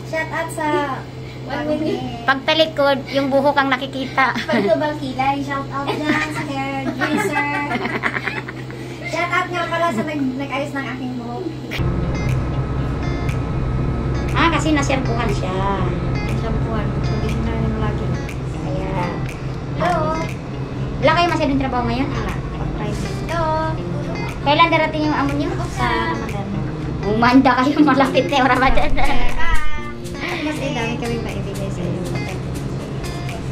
Shout out sa pagtalikod, yung buhok ang nakikita. Pagtubang kilay. Shout out dyan sa hairdresser. Shout out nga pala sa nag-ayos ng aking buhok. Ah, kasi nasyampuhan siya. Shampooan. Hindi na yung lagi. Kaya. Hello. Wala kayo masyadong trabaho ngayon? Hello. Kailan darating yung amo niyo? Sa Ramadan. Umanda kayo, malapit na yung Ramadan. Mas dami kaming maibigay sa iyo.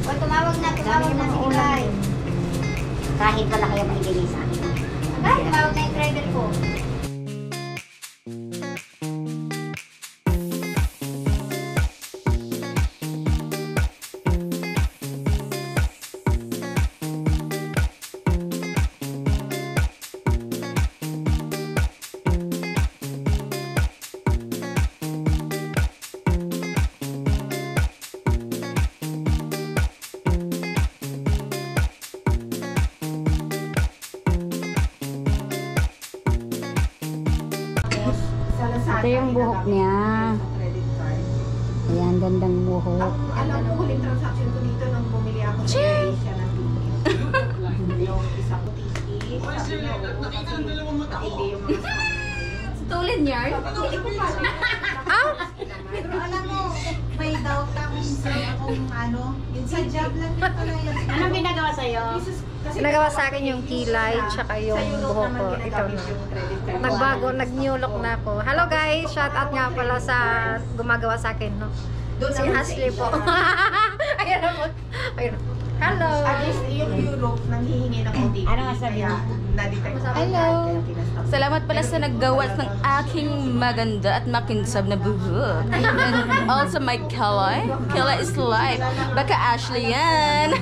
O, tumawag na si Ilay. Kahit wala kayo maibigay sa akin. Ay, tumawag na yung driver ko. Ito yung buhok niya. Ayan, gandang buhok. Alam mo, huling transaction ko dito nung bumili ako ng Asia ng yung isang tiki. Sabi niya, oo, kasi hindi yung mga Stolen yarn? Hindi ko pa. Pero alam mo, may doubt kami sa kung ano, yung sa job lang din pala yan. Anong ginagawa sa'yo? Nagawa sa akin yung kilay, tsaka yung buhok ko. Ito na. Nagbago, nag-new look na ako. Hello guys! Shout out nga pala sa gumagawa sa akin, no? Si Ashley po. Ayan naman. Ayun. Hello! At least yung Europe, nanghihingi ng OTP. Ano masabi mo? Na-detect ko. Hello! Salamat pala sa naggawa ng aking maganda at makinsab na buhok. And also my kilay. Kilay is life. Baka Ashley yan.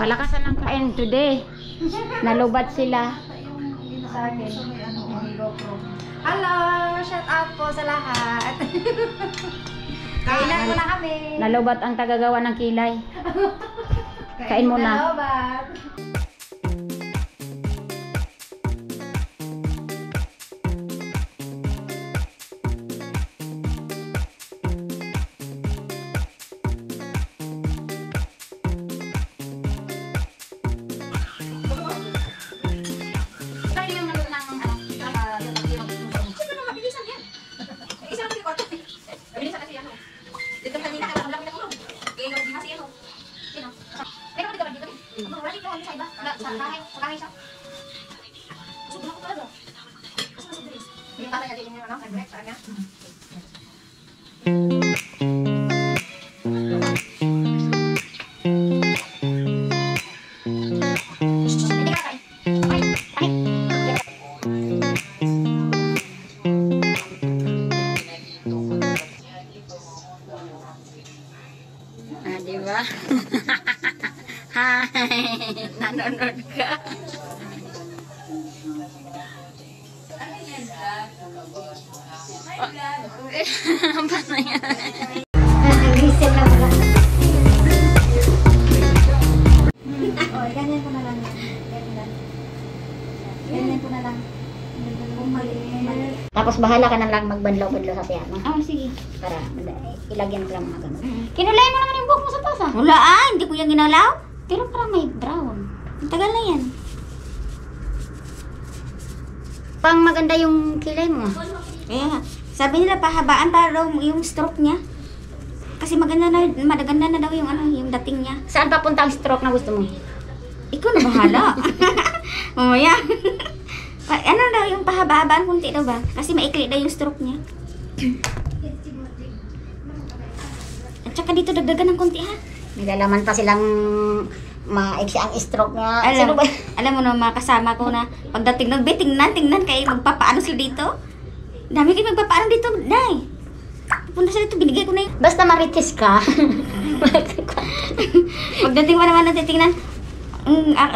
Palakasan ng kain today. Nalubat sila. Hello! Shout out po sa lahat. Kailan mo na kami. Nalubat ang tagagawa ng kilay. Kain muna. Nalobat. Ah, di ba? Hi! Nanonood ka? Apa na yan? Nag-reset na wala. O, ganyan ko na lang. Ganyan ko na lang. Tapos bahala ka na lang magbanlaw-banlaw sa piano. Oh, sige. Para ilagyan ko lang mga gamot. Kinulayan mo naman yung buhok mo sa pasa. Wala hindi ko yung ginalaw. Pero parang may brown. Ang tagal na yan. Pang maganda yung kilay mo. Kaya, sabi nila pahabaan para daw yung stroke niya. Kasi maganda na daw yung yung dating niya. Saan papunta ang stroke na gusto mo? Ikaw na bahala. Mamaya. Ano daw yung pahaba-habaan kunti daw ba? Kasi maikli daw yung stroke niya. At saka dito dagdagan ng kunti ha. Nilalaman pa silang maiksi ang stroke nga. Sino ba? Alam mo na mga kasama ko na pagdating nun, tingnan kayo magpapaano sila dito. Dami kayo magpapaano dito, Nay. Punta sila dito, binigay ko na yun. Basta marites ka. Pagdating mo naman natitingnan,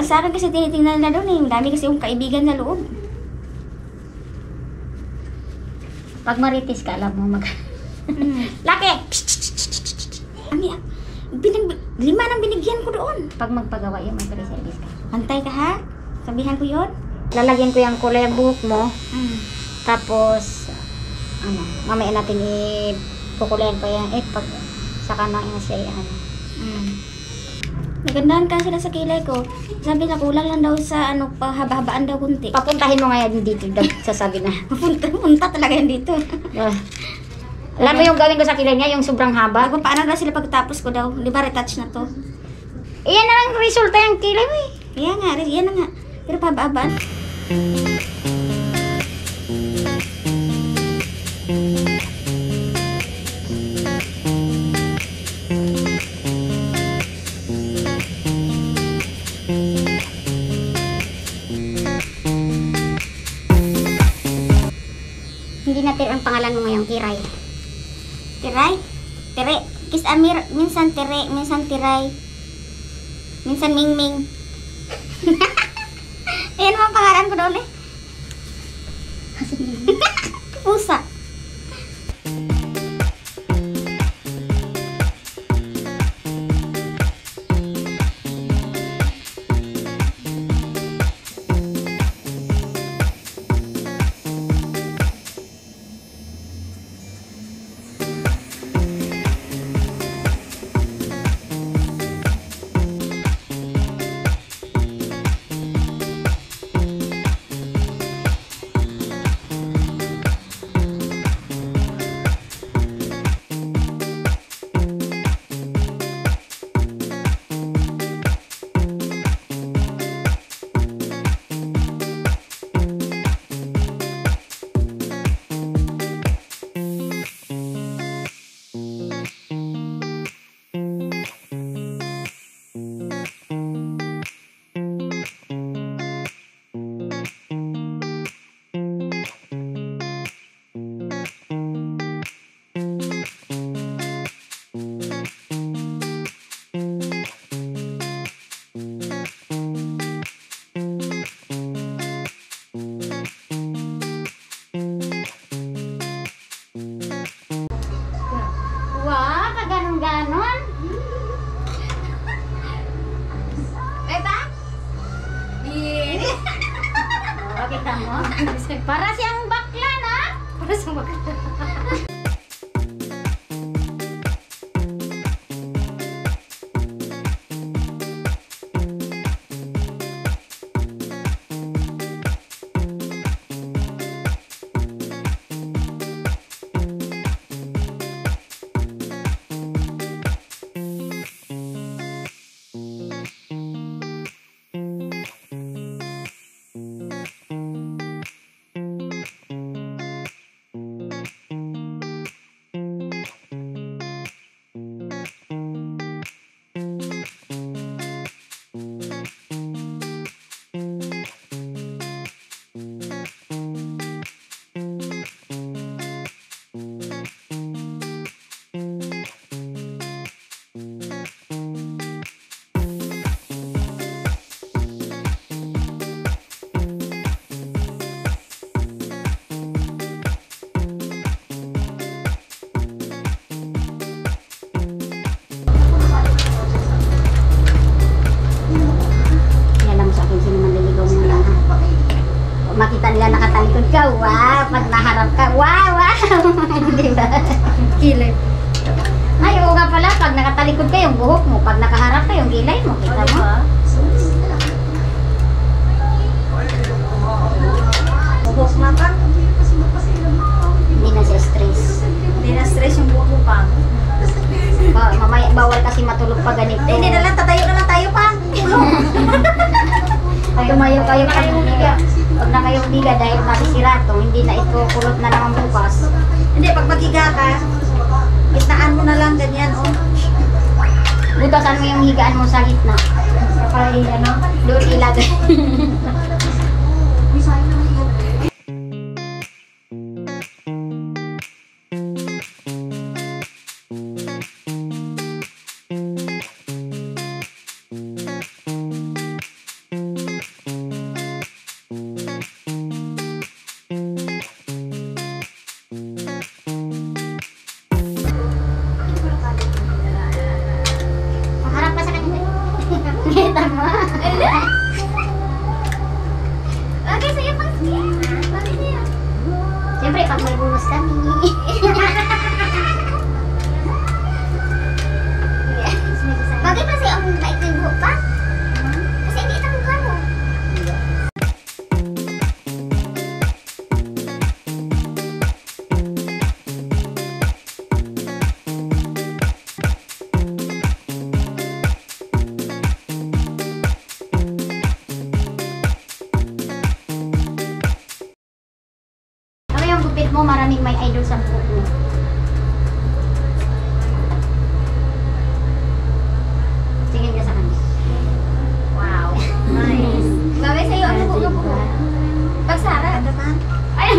sa akin kasi tinitingnan na doon eh. Dami kasi yung kaibigan sa loob. Pag marites ka, alam mo Laki! Lima nang binigyan ko doon. Pag magpagawa yun, may pre-service ka. Antay ka ha? Sabihan ko yun. Lalagyan ko yung kulay ang buhok mo. Tapos, mamaya natin ipukulayan pa yan. Pag saka na siya Nagandahan ka sila sa kilay ko. Sabi na kulang lang daw sa pahaba-habaan daw kunti. Papuntahin mo ngayon dito. Sasabi na. Punta talaga yan dito. Alam mo yung gawin ko sa kilay niya, yung sobrang haba. Kung paano na sila pagtapos ko daw. Di ba retouch na to? Iyan na lang resulta yung kilay mo eh. Yan na nga. Pero pahaba-habaan. Hindi natin ang pangalan mo ngayong Kiray. Tiray? Tere. Kiss Amir. Minsan Tere. Minsan Tiray. Minsan Mingming. Ayan mo ang pangalan ko doon eh. Pusa. ganon. Beba? Oh, kita mo. Para siyang bakla na. Para siyang bakla. Makita nila nakatalikod ka, wow! Pag naharap ka, wow! Wow! Diba? Kilay. Ay, oo nga pala, pag nakatalikod ka yung buhok mo, pag nakaharap ka yung gilay mo, kita mo? Buhok mata. Hindi na siya stress. Hindi na stress yung buhok mo pa. Mamaya, bawal kasi matulog pa ganito. Hindi na lang, tatayo na lang tayo pa. Tumayo kayo pag higa. Pag na kayong higa dahil masisira to, hindi na ito kulot na naman bukas. Hindi, pag maghiga ka, gitnaan mo na lang ganyan, oh. Butasan mo yung higaan mo sa gitna. Para ano, doon ilagay. Harap pa sa kanya. Kita mo. Okay, sa'yo pang skin. Bakit niya? Siyempre, pag may buhos kami. Bakit pa sa'yo ang bait ng buhok pa? Kasi hindi ito mukha mo. Ano yung gupit mo? Maraming may idol sa buhok mo. Tingin ka sa kanya. Wow. Nice. Bagay sa'yo, ano po? Pagsara, naman. Ay!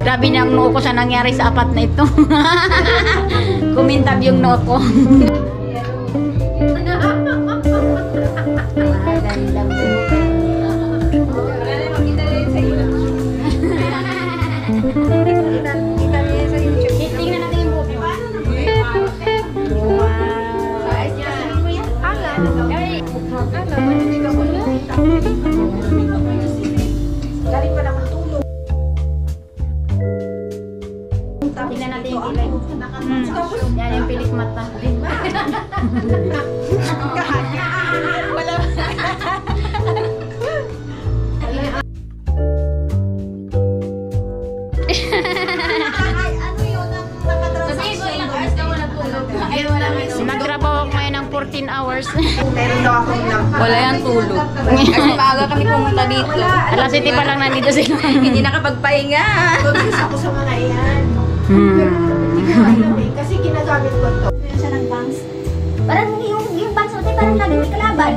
Grabe na ang noo ko sa nangyari sa apat na ito. Kumintab yung noo ko. Tingnan natin yung buhok mo. Galing pa naman tulog. Tingnan natin yung kilay. Yan yung pilik mata. Ano yun ang nakatransaction? Nagtrabaho ako ngayon ng 14 hours. Meron daw akong lampa. Wala yung tulog. Kasi maaga kami pumunta dito. Alas 7 pa lang nandito sila. Hindi nakapagpahinga. Doon ako sa mga iyan. Hindi ko alam eh, kasi ginagamit ko to. Siya ng bangs. Parang yung bangs mo tayo, parang lagi may kalaban.